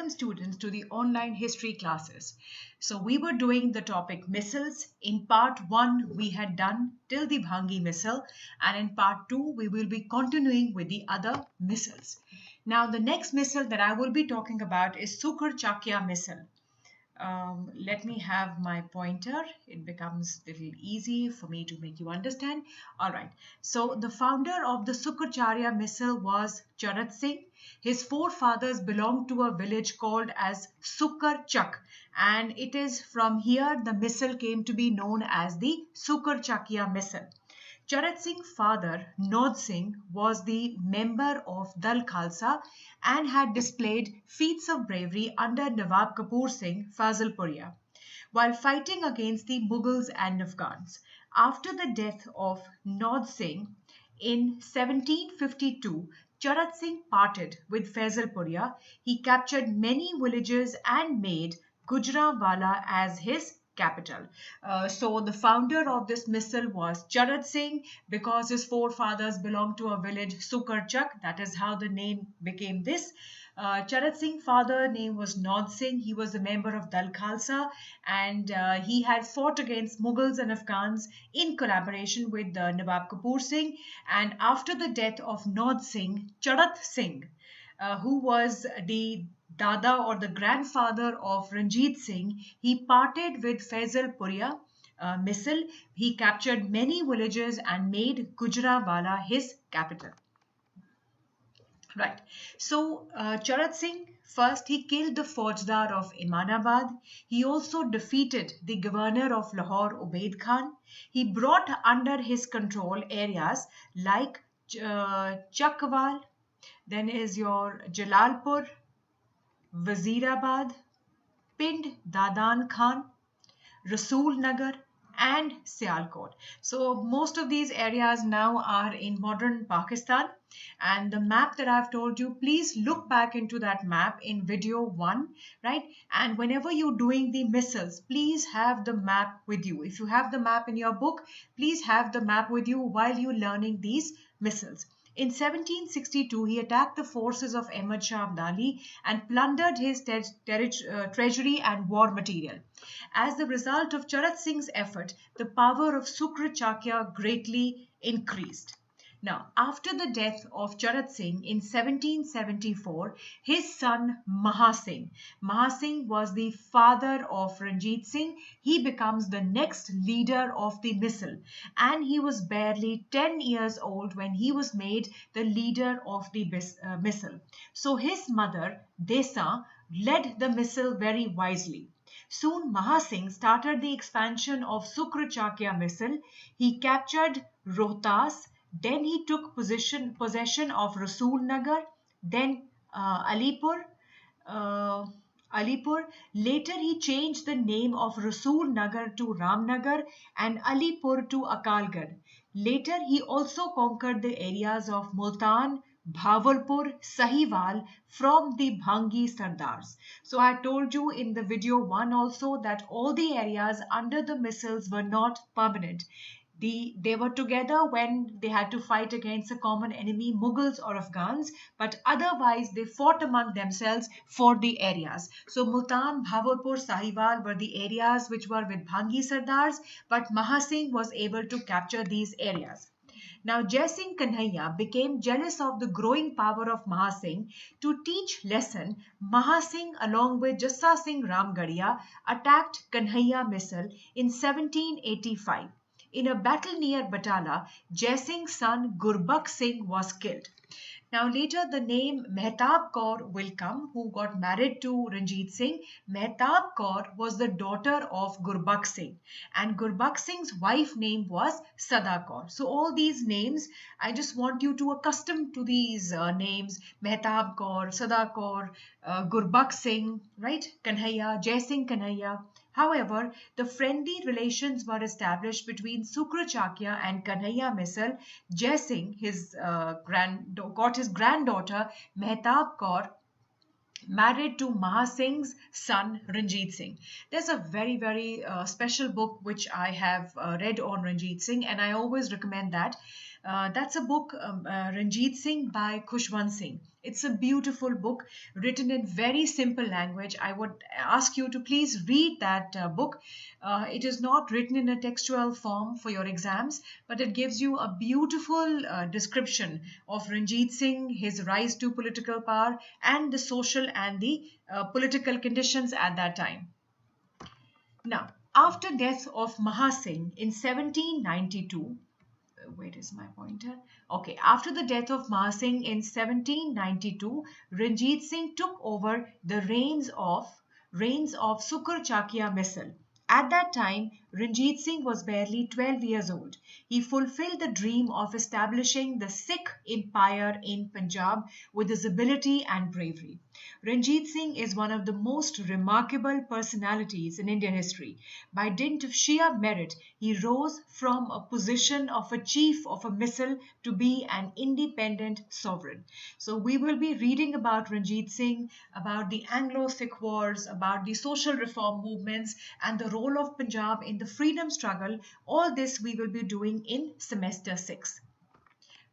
welcome students to the online history classes. So we were doing the topic missiles. In part 1 we had done till the Bhangi missile, and in part 2 we will be continuing with the other missiles. Now the next missile that I will be talking about is Sukhar Chakya missile. Let me have my pointer. It becomes a little easy for me to make you understand. All right. So the founder of the Sukharcharya missile was Charat Singh. His forefathers belonged to a village called as Sukharchak, and it is from here the missile came to be known as the Sukharchakya missile. Charat Singh's father, Nod Singh, was the member of Dal Khalsa and had displayed feats of bravery under Nawab Kapoor Singh, Fazilpuria, while fighting against the Mughals and Afghans. After the death of Nod Singh in 1752, Charat Singh parted with Fazilpuria. He captured many villages and made Gujranwala as his capital. So the founder of this missile was Charat Singh because his forefathers belonged to a village Sukharchak. That is how the name became this. Charat Singh's father name was Nod Singh. He was a member of Dal Khalsa, and he had fought against Mughals and Afghans in collaboration with Nawab Kapoor Singh. And after the death of Nod Singh, Charat Singh, who was the Dada or the grandfather of Ranjit Singh, he parted with Faisal Puria missile. He captured many villages and made Gujranwala his capital. Right. So Charat Singh, first he killed the Faujdar of Imanabad. He also defeated the governor of Lahore, Ubaid Khan. He brought under his control areas like Chakwal, then is your Jalalpur, Wazirabad, Pind Dadan Khan, Rasool Nagar, and Sialkot. So most of these areas now are in modern Pakistan. And the map that I've told you, please look back into that map in video 1, right? And whenever you're doing the missiles, please have the map with you. If you have the map in your book, please have the map with you while you're learning these missiles. In 1762, he attacked the forces of Ahmad Shah Abdali and plundered his treasury and war material. As the result of Charat Singh's effort, the power of Sukharchakya greatly increased. Now, after the death of Charat Singh in 1774, his son Mahasingh was the father of Ranjit Singh. He becomes the next leader of the missile, and he was barely 10 years old when he was made the leader of the missile. So his mother, Desa, led the missile very wisely. Soon Mahasingh started the expansion of Sukharchakya missile. He captured Rohtas, then he took possession of Rasool Nagar, then Alipur. Later he changed the name of Rasool Nagar to Ramnagar and Alipur to Akalgarh. Later he also conquered the areas of Multan, Bhavalpur, Sahiwal from the Bhangi Sardars. So I told you in the video 1 also that all the areas under the missiles were not permanent. They were together when they had to fight against a common enemy, Mughals or Afghans, but otherwise they fought among themselves for the areas. So Multan, Bhavalpur, Sahiwal were the areas which were with Bhangi Sardars, but Mahasingh was able to capture these areas. Now, Jai Singh Kanhaiya became jealous of the growing power of Mahasingh. To teach lesson, Mahasingh along with Jassa Singh Ramgarhia attacked Kanhaiya missile in 1785. In a battle near Batala, Jai Singh's son Gurbakh Singh was killed. Now later the name Mehtab Kaur will come, who got married to Ranjit Singh. Mehtab Kaur was the daughter of Gurbakh Singh, and Gurbakh Singh's wife name was Sada Kaur. So all these names, I just want you to accustom to these names: Mehtab Kaur, Sada Kaur, Gurbakh Singh, right? Kanhaiya, Jai Singh Kanhaiya. However, the friendly relations were established between Sukharchakya and Kanhaiya missile. Jai Singh, got his granddaughter Mehtab Kaur married to Mahasingh's son Ranjit Singh. There's a very, very special book which I have read on Ranjit Singh, and I always recommend that. That's a book, Ranjit Singh by Khushwant Singh. It's a beautiful book written in very simple language. I would ask you to please read that book. It is not written in a textual form for your exams, but it gives you a beautiful description of Ranjit Singh, his rise to political power, and the social and the political conditions at that time. Now, after death of Mahasingh in 1792, where is my pointer? Okay, after the death of Mahasingh in 1792, Ranjit Singh took over the reins of Sukar Chakia Misl. At that time, Ranjit Singh was barely 12 years old. He fulfilled the dream of establishing the Sikh empire in Punjab with his ability and bravery. Ranjit Singh is one of the most remarkable personalities in Indian history. By dint of sheer merit, he rose from a position of a chief of a misl to be an independent sovereign. So, we will be reading about Ranjit Singh, about the Anglo Sikh Wars, about the social reform movements, and the role of Punjab in the freedom struggle. All this we will be doing in semester 6.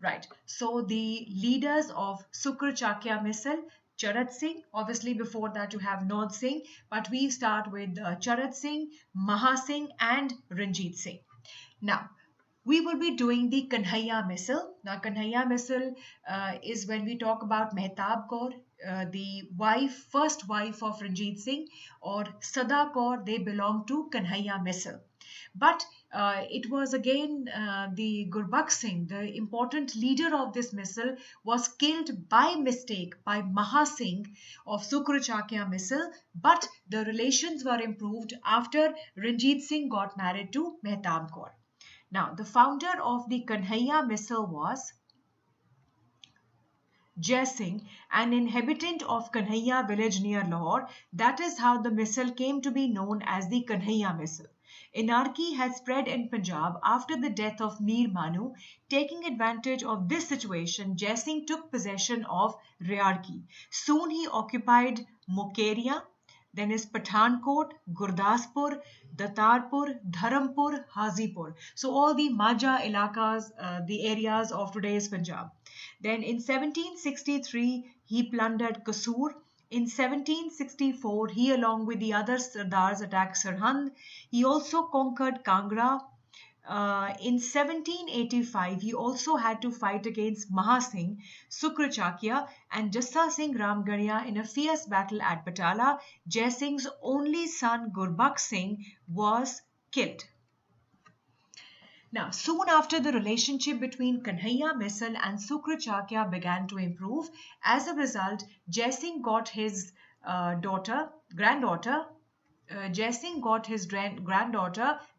Right. So the leaders of Sukar Chakya Misl, Charat Singh, obviously before that you have Nod Singh, but we start with Charat Singh, Maha Singh and Ranjit Singh. Now, we will be doing the Kanhaiya Misl. Now, Kanhaiya Misl is when we talk about Mehtab Kaur, the first wife of Ranjit Singh, or Sada Kaur, they belong to Kanhaiya Misl. But it was again the Gurbakh Singh, the important leader of this misl, was killed by mistake by Maha Singh of Sukrachakya misl, but the relations were improved after Ranjit Singh got married to Mehtab Kaur. Now, the founder of the Kanhaiya misl was Jai Singh, an inhabitant of Kanhaiya village near Lahore. That is how the misl came to be known as the Kanhaiya misl. Anarchy had spread in Punjab after the death of Mir Manu. Taking advantage of this situation, Jai Singh took possession of Rayarki. Soon he occupied Mukeria, then is Pathankot, Gurdaspur, Datarpur, Dharampur, Hazipur. So all the Majha ilakas, the areas of today's Punjab. Then in 1763, he plundered Kasur. In 1764, he along with the other Sardars attacked Sirhind. He also conquered Kangra. In 1785, he also had to fight against Mahasingh, Sukrachakya, and Jassa Singh Ramgarhia in a fierce battle at Batala. Jai Singh's only son, Gurbakh Singh, was killed. Now, soon after, the relationship between Kanhaiya Misl and Sukrachakya began to improve. As a result, Jai Singh got his granddaughter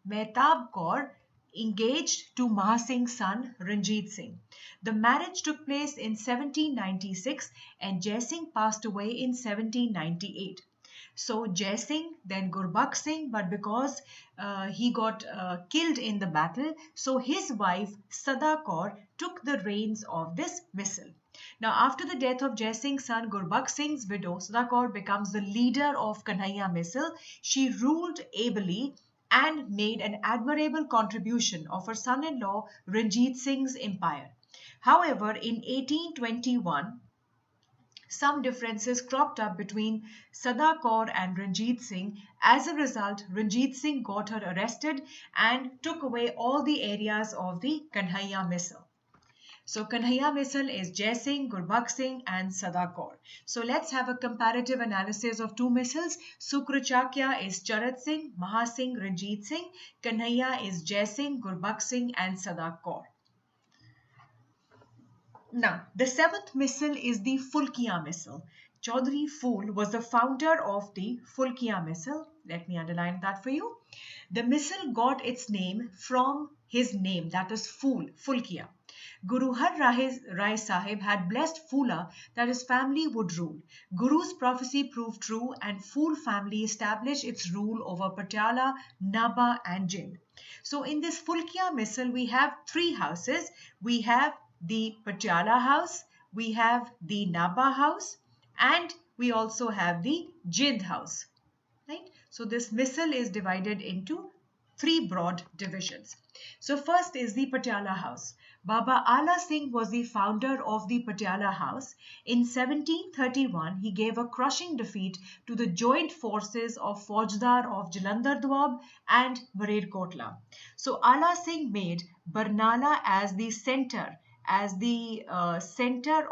Mehtab Kaur engaged to Mahasingh's son Ranjit Singh. The marriage took place in 1796 and Jai Singh passed away in 1798. So Jai Singh, then Gurbakh Singh, but because he got killed in the battle, so his wife Sada Kaur took the reins of this misl. Now, after the death of Jai Singh's son, Gurbakh Singh's widow, Sada Kaur becomes the leader of Kanhaiya misl. She ruled ably and made an admirable contribution of her son-in-law Ranjit Singh's empire. However, in 1821, some differences cropped up between Sada Kaur and Ranjit Singh. As a result, Ranjit Singh got her arrested and took away all the areas of the Kanhaiya misl. So Kanhaiya misl is Jai Singh, Gurbakh Singh and Sada Kaur. So let's have a comparative analysis of two misls. Sukrachakya is Charat Singh, Maha Singh, Ranjit Singh. Kanhaiya is Jai Singh, Gurbakh Singh and Sada Kaur. Now, the seventh misl is the Fulkiya misl. Chaudhry Phul was the founder of the Fulkiya misl. Let me underline that for you. The misl got its name from his name, that is Phul, Fulkiya. Guru Har Rai Sahib had blessed Phula that his family would rule. Guru's prophecy proved true and Phul family established its rule over Patiala, Nabha and Jind. So in this Fulkiya misl, we have three houses. We have the Patiala house, we have the Nabha house, and we also have the Jind house. Right? So this misl is divided into three broad divisions. So first is the Patiala house. Baba Ala Singh was the founder of the Patiala House. In 1731, he gave a crushing defeat to the joint forces of Faujdar of Jalandhar Doab and Malerkotla. So Ala Singh made Barnala as the center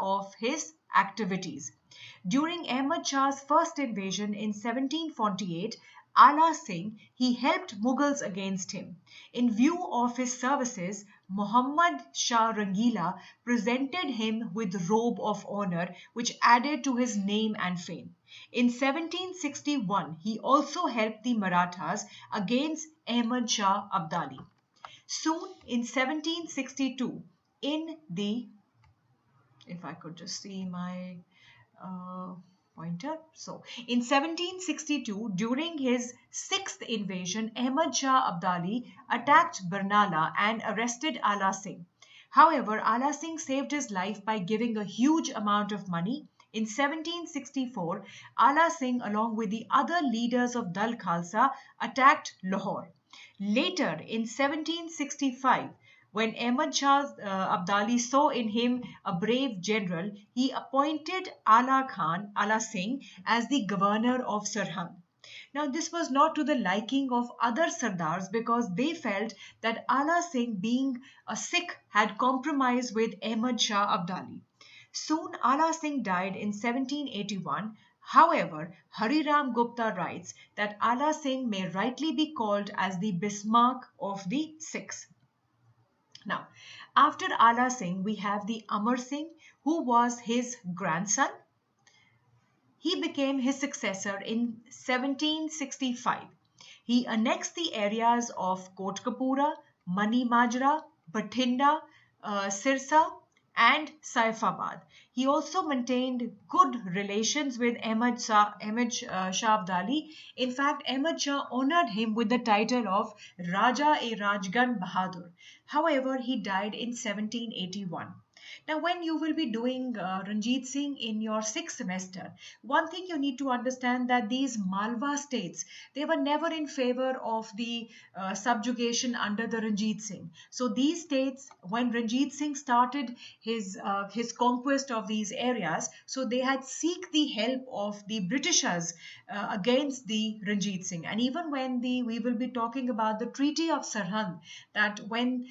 of his activities. During Ahmad Shah's first invasion in 1748, Ala Singh, he helped Mughals against him. In view of his services, Muhammad Shah Rangila presented him with robe of honor which added to his name and fame. In 1761, he also helped the Marathas against Ahmad Shah Abdali. Soon in 1762, in the if I could just see my uh, pointer. So, in 1762, during his sixth invasion, Ahmad Shah Abdali attacked Barnala and arrested Ala Singh. However, Ala Singh saved his life by giving a huge amount of money. In 1764, Ala Singh, along with the other leaders of Dal Khalsa, attacked Lahore. Later, in 1765, when Ahmad Shah Abdali saw in him a brave general, he appointed Ala Singh as the governor of Sirhind. Now, this was not to the liking of other Sardars because they felt that Ala Singh, being a Sikh, had compromised with Ahmad Shah Abdali. Soon Ala Singh died in 1781. However, Hariram Gupta writes that Ala Singh may rightly be called as the Bismarck of the Sikhs. Now, after Ala Singh, we have the Amar Singh, who was his grandson. He became his successor in 1765. He annexed the areas of Kotkapura, Mani Majra, Bathinda, Sirsa, and Saifabad. He also maintained good relations with Shah Abdali. In fact, Ahmad Shah honored him with the title of Raja-e-Rajgan Bahadur. However, he died in 1781. Now, when you will be doing Ranjit Singh in your sixth semester, one thing you need to understand that these Malwa states, they were never in favor of the subjugation under the Ranjit Singh. So these states, when Ranjit Singh started his conquest of these areas, so they had seek the help of the Britishers against the Ranjit Singh. And even when we will be talking about the Treaty of Sirhind, that when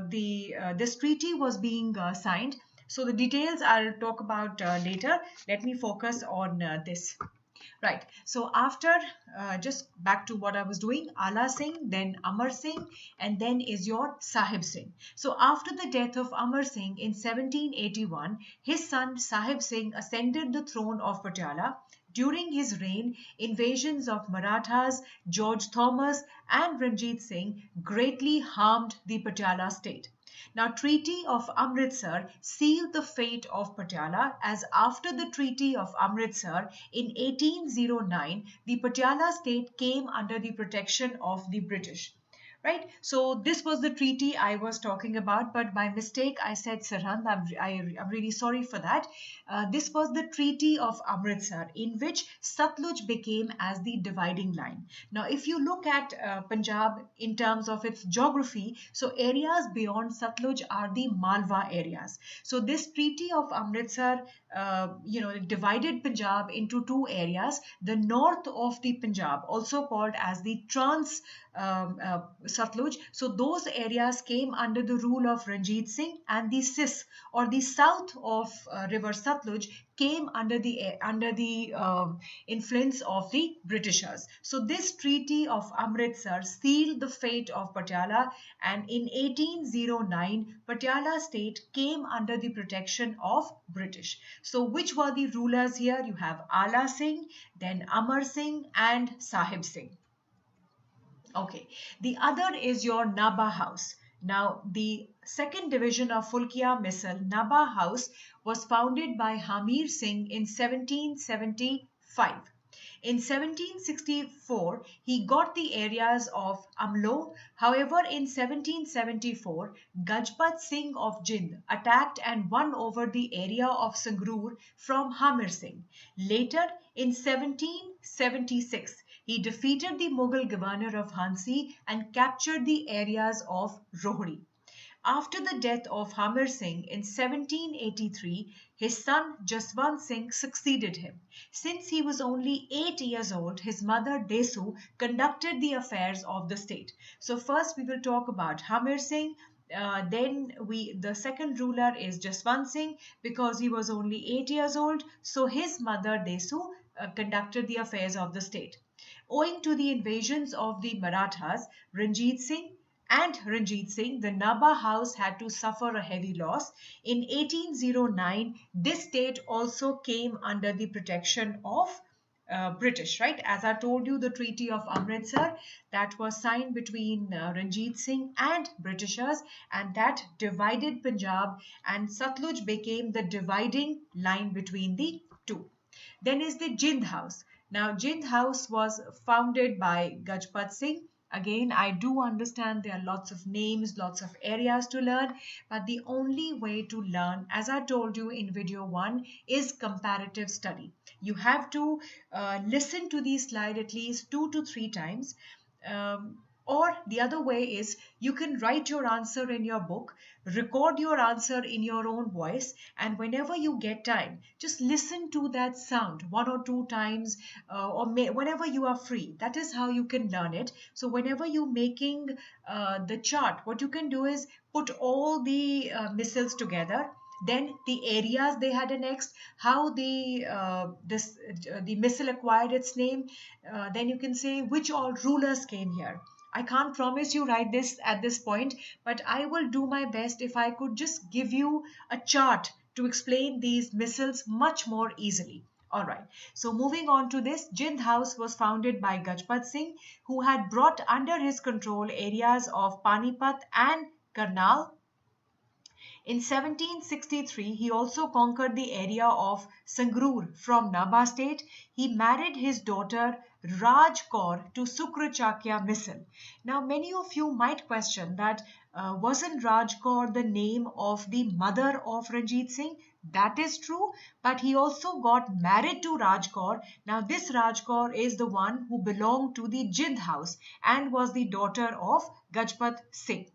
this treaty was being signed. So the details I'll talk about later. Let me focus on this. Right. So after just back to what I was doing, Ala Singh, then Amar Singh, and then is your Sahib Singh. So after the death of Amar Singh in 1781, his son Sahib Singh ascended the throne of Patiala. During his reign, invasions of Marathas, George Thomas, and Ranjit Singh greatly harmed the Patiala state. Now, Treaty of Amritsar sealed the fate of Patiala, as after the Treaty of Amritsar in 1809, the Patiala state came under the protection of the British. Right, so this was the treaty I was talking about, but by mistake I said Sirhind. I'm really sorry for that. This was the Treaty of Amritsar, in which Satluj became as the dividing line. Now, if you look at Punjab in terms of its geography, so areas beyond Satluj are the Malwa areas. So this Treaty of Amritsar, divided Punjab into two areas: the north of the Punjab, also called as the Trans Satluj. So those areas came under the rule of Ranjit Singh, and the Sis, or the south of river Satluj, came under the influence of the Britishers. So this Treaty of Amritsar sealed the fate of Patiala, and in 1809 Patiala state came under the protection of British. So which were the rulers here? You have Ala Singh, then Amar Singh, and Sahib Singh. Okay, the other is your Naba House. Now, the second division of Fulkia Misl, Naba House, was founded by Hamir Singh in 1775. In 1764, he got the areas of Amlo. However, in 1774, Gajpat Singh of Jind attacked and won over the area of Sangrur from Hamir Singh. Later, in 1776, he defeated the Mughal governor of Hansi and captured the areas of Rohri. After the death of Hamir Singh in 1783, his son Jaswant Singh succeeded him. Since he was only 8 years old, his mother Desu conducted the affairs of the state. So first we will talk about Hamir Singh. The second ruler is Jaswant Singh because he was only 8 years old. So his mother Desu conducted the affairs of the state. Owing to the invasions of the Marathas, Ranjit Singh, the Nabha house had to suffer a heavy loss. In 1809, this state also came under the protection of British, right? As I told you, the Treaty of Amritsar that was signed between Ranjit Singh and Britishers, and that divided Punjab, and Satluj became the dividing line between the two. Then is the Jind House. Now, Jind House was founded by Gajpat Singh. Again, I do understand there are lots of names, lots of areas to learn, but the only way to learn, as I told you in video 1, is comparative study. You have to listen to the slide at least 2 to 3 times. Or the other way is you can write your answer in your book, record your answer in your own voice, and whenever you get time, just listen to that sound 1 or 2 times, whenever you are free. That is how you can learn it. So whenever you're making the chart, what you can do is put all the missiles together, then the areas they had annexed, how the missile acquired its name, then you can say which all rulers came here. I can't promise you write this at this point, but I will do my best if I could just give you a chart to explain these missiles much more easily. All right, so moving on to this, Jind House was founded by Gajpat Singh, who had brought under his control areas of Panipat and Karnal. In 1763, he also conquered the area of Sangrur from Nabha state. He married his daughter Raj Kaur to Sukrachakya Misl. Now, many of you might question that wasn't Raj Kaur the name of the mother of Ranjit Singh? That is true, but he also got married to Raj Kaur. Now, this Raj Kaur is the one who belonged to the Jind house and was the daughter of Gajpat Singh,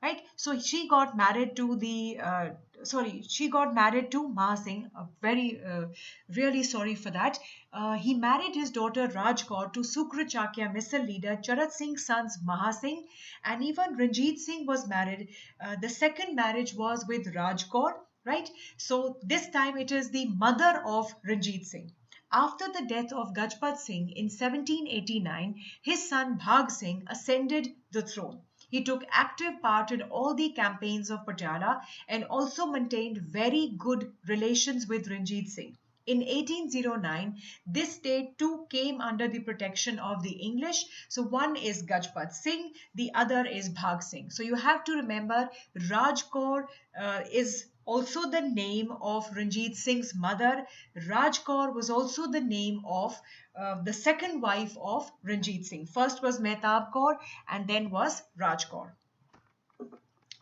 right? So she got married to Maha Singh. Very really sorry for that. He married his daughter Raj Kaur to Sukrachakya Misl leader Charat Singh's sons Maha Singh, and even Ranjit Singh was married. The second marriage was with Raj Kaur, right? So this time it is the mother of Ranjit Singh. After the death of Gajpat Singh in 1789, his son Bhag Singh ascended the throne. He took active part in all the campaigns of Patiala and also maintained very good relations with Ranjit Singh. In 1809, this state too came under the protection of the English. So one is Gajpat Singh, the other is Bhag Singh. So you have to remember Raj Kaur is also the name of Ranjit Singh's mother. Raj Kaur was also the name of the second wife of Ranjit Singh. First was Mehtab Kaur and then was Raj Kaur.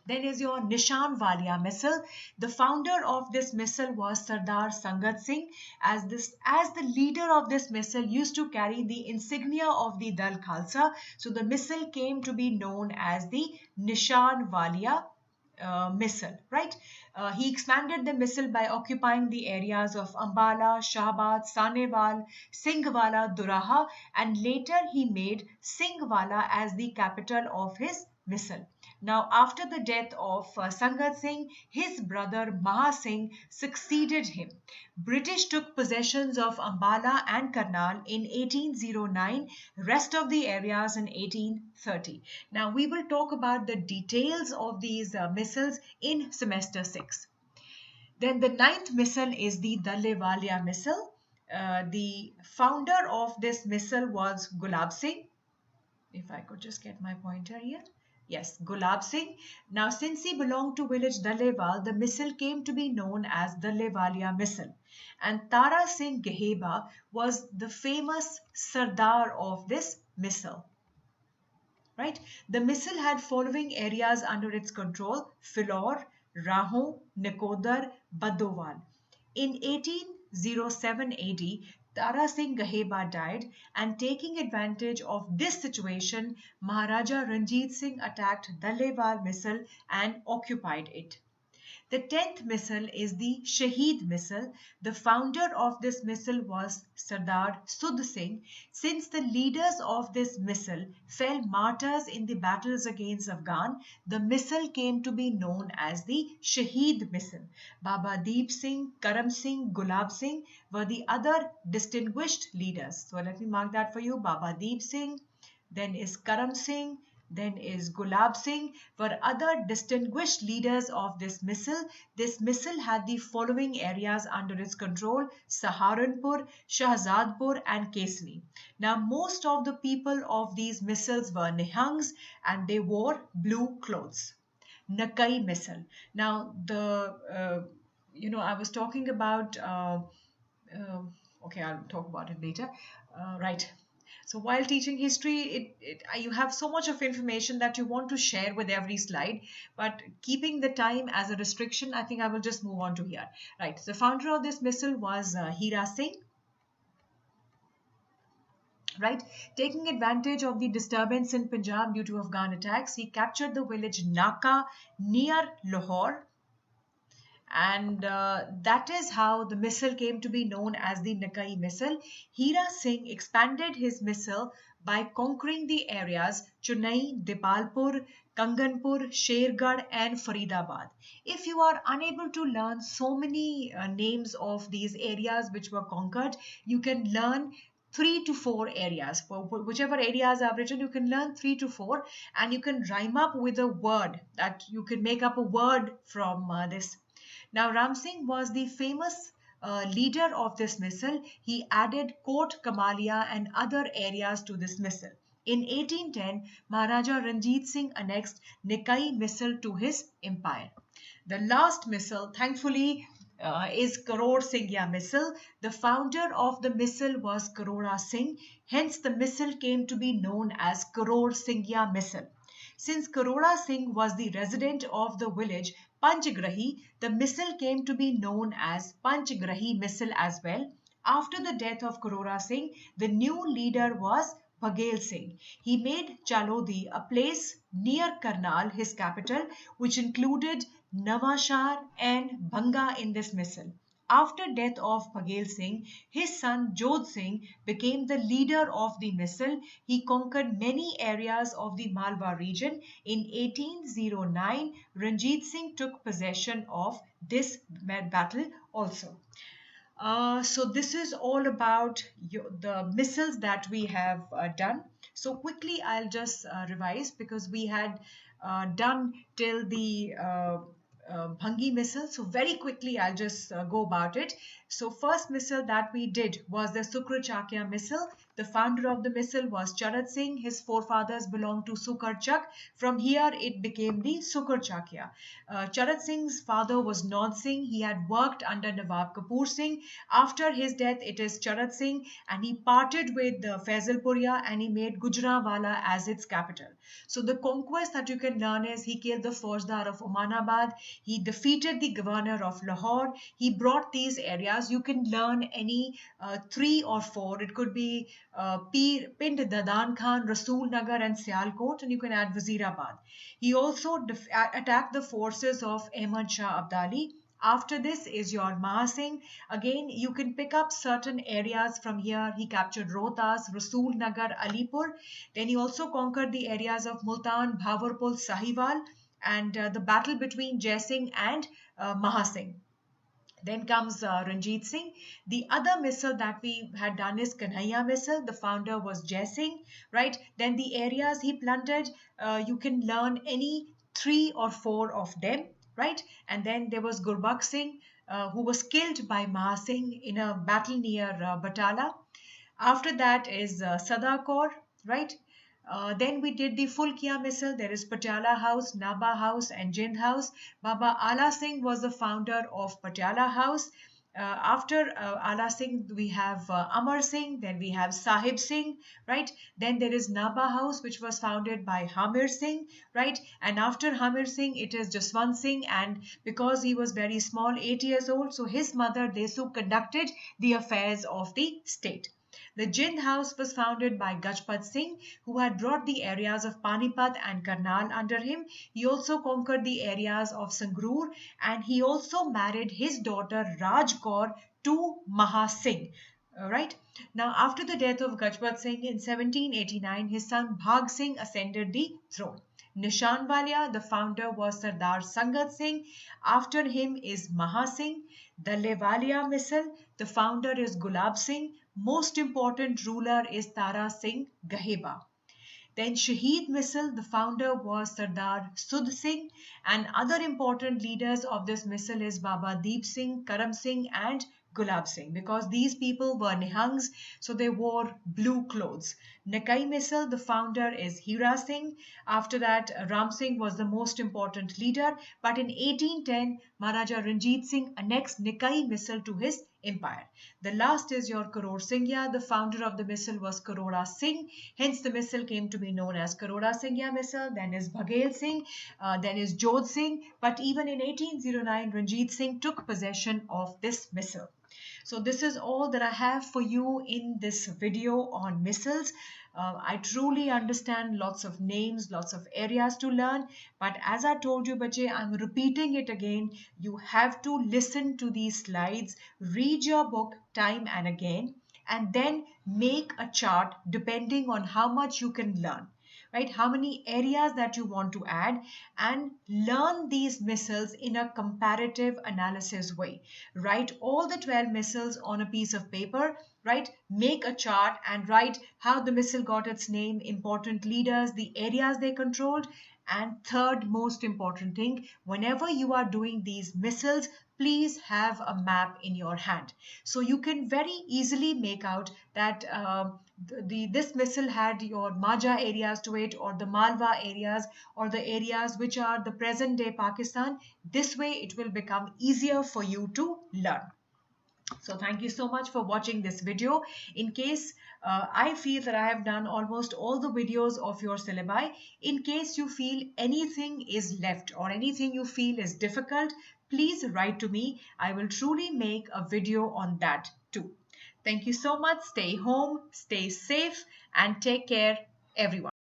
Then is your Nishan Walia missile. The founder of this missile was Sardar Sangat Singh. As the leader of this missile used to carry the insignia of the Dal Khalsa, so the missile came to be known as the Nishan Walia missile, right? He expanded the missile by occupying the areas of Ambala, Shahabad, Sanewal, Singhwala, Duraha, and later he made Singhwala as the capital of his missile. Now, after the death of Sangat Singh, his brother Maha Singh succeeded him. British took possessions of Ambala and Karnal in 1809, rest of the areas in 1830. Now, we will talk about the details of these missiles in semester 6. Then the ninth missile is the Dallewalia missile. The founder of this missile was Gulab Singh. If I could just get my pointer here. Yes, Gulab Singh. Now, since he belonged to village Dallewal, the missile came to be known as Dallewalia missile. And Tara Singh Geheba was the famous Sardar of this missile. Right? The missile had following areas under its control: Philor, Rahon, Nikodar, Badowal. In 1807 AD, Tara Singh Gaheba died, and taking advantage of this situation, Maharaja Ranjit Singh attacked Dallewal Misl and occupied it. The 10th missile is the Shaheed missile. The founder of this missile was Sardar Sudh Singh. Since the leaders of this missile fell martyrs in the battles against Afghan, the missile came to be known as the Shaheed missile. Baba Deep Singh, Karam Singh, Gulab Singh were the other distinguished leaders. So let me mark that for you. Baba Deep Singh, then is Karam Singh, then is Gulab Singh, were other distinguished leaders of this missile. This missile had the following areas under its control: Saharanpur, Shahzadpur and Kesni. Now most of the people of these missiles were Nihangs and they wore blue clothes. Nakai missile. Now I was talking about uh, okay, I'll talk about it later. Right. So while teaching history, you have so much of information that you want to share with every slide, but keeping the time as a restriction, I think I will just move on to here. Right. The founder of this missile was Hira Singh. Right, taking advantage of the disturbance in Punjab due to Afghan attacks, he captured the village Naka near Lahore, and that is how the missile came to be known as the Nakai missile. Hira Singh expanded his missile by conquering the areas Chennai, Dipalpur, Kanganpur, Shergarh and Faridabad. If you are unable to learn so many names of these areas which were conquered, you can learn 3 to 4 areas. For whichever areas I've written, you can learn 3 to 4, and you can rhyme up with a word, that you can make up a word from this. Now, Ram Singh was the famous leader of this missile. He added Kot Kamalia and other areas to this missile. In 1810, Maharaja Ranjit Singh annexed Nikai missile to his empire. The last missile, thankfully, is Karor Singhya missile. The founder of the missile was Karora Singh. Hence, the missile came to be known as Karor Singhya missile. Since Karora Singh was the resident of the village Panchgrahi, the missile came to be known as Panchgrahi missile as well. After the death of Karora Singh, the new leader was Baghel Singh. He made Chalodi, a place near Karnal, his capital, which included Nawashar and Banga in this missile. After death of Baghel Singh, his son Jodh Singh became the leader of the missile. He conquered many areas of the Malwa region. In 1809, Ranjit Singh took possession of this battle also. So this is all about the missiles that we have done. So quickly, I'll just revise, because we had done till the Bhangi missile. So very quickly, I'll just go about it. So first missile that we did was the Sukrachakya missile. The founder of the missile was Charat Singh. His forefathers belonged to Sukarchak. From here, it became the Sukarchakya. Charat Singh's father was Naud Singh. He had worked under Nawab Kapoor Singh. After his death, it is Charat Singh, and he parted with Faisalpuriya and he made Gujranwala as its capital. So the conquest that you can learn is he killed the Faujdar of Omanabad. He defeated the governor of Lahore. He brought these areas. You can learn any 3 or 4. It could be Pind, Dadan Khan, Rasool Nagar and Sialkot, and you can add Wazirabad. He also attacked the forces of Ahmad Shah Abdali. After this is your Maha Singh. Again, you can pick up certain areas from here. He captured Rohtas, Rasool Nagar, Alipur. Then he also conquered the areas of Multan, Bhawarpur, Sahiwal, and the battle between Jai Singh and Maha Singh. Then comes Ranjit Singh. The other missile that we had done is Kanhaiya missile. The founder was Jai Singh, right? Then the areas he plundered, you can learn any 3 or 4 of them, right? And then there was Gurbakh Singh, who was killed by Maha Singh in a battle near Batala. After that is Sadakor, right? Then we did the Fulkia missile. There is Patiala House, Naba House and Jind House. Baba Ala Singh was the founder of Patiala House. After Ala Singh, we have Amar Singh, then we have Sahib Singh, right? Then there is Naba House, which was founded by Hamir Singh, right? And after Hamir Singh, it is Jaswant Singh, and because he was very small, 8 years old, so his mother Desu conducted the affairs of the state. The Jind House was founded by Gajpat Singh, who had brought the areas of Panipat and Karnal under him. He also conquered the areas of Sangrur, and he also married his daughter Raj Kaur to Maha Singh. Right now, after the death of Gajpat Singh in 1789, his son Bhag Singh ascended the throne. Nishan Walia, the founder, was Sardar Sangat Singh. After him is Maha Singh. The Levalia Misl, the founder is Gulab Singh. Most important ruler is Tara Singh Gaheba. Then Shaheed Misl, the founder was Sardar Sudh Singh, and other important leaders of this misl is Baba Deep Singh, Karam Singh and Gulab Singh, because these people were Nihangs, so they wore blue clothes. Nakai Misl, the founder is Hira Singh. After that, Ram Singh was the most important leader, but in 1810, Maharaja Ranjit Singh annexed Nikai Misl to his empire. The last is your Karor Singhya. The founder of the misl was Karora Singh. Hence, the misl came to be known as Karora Singhya misl. Then is Baghel Singh. Then is Jodh Singh. But even in 1809, Ranjit Singh took possession of this misl. So this is all that I have for you in this video on misls. I truly understand lots of names, lots of areas to learn. But as I told you, Bache, I'm repeating it again. You have to listen to these slides, read your book time and again, and then make a chart depending on how much you can learn. Right, how many areas that you want to add, and learn these misls in a comparative analysis way. Write all the 12 misls on a piece of paper, right? Make a chart and write how the misl got its name, important leaders, the areas they controlled. And third most important thing, whenever you are doing these misls, please have a map in your hand. So you can very easily make out that this misl had your Maja areas to it, or the Malwa areas, or the areas which are the present day Pakistan. This way it will become easier for you to learn. So thank you so much for watching this video. In case I feel that I have done almost all the videos of your syllabi, in case you feel anything is left or anything you feel is difficult, please write to me. I will truly make a video on that too. Thank you so much. Stay home, stay safe, and take care, everyone.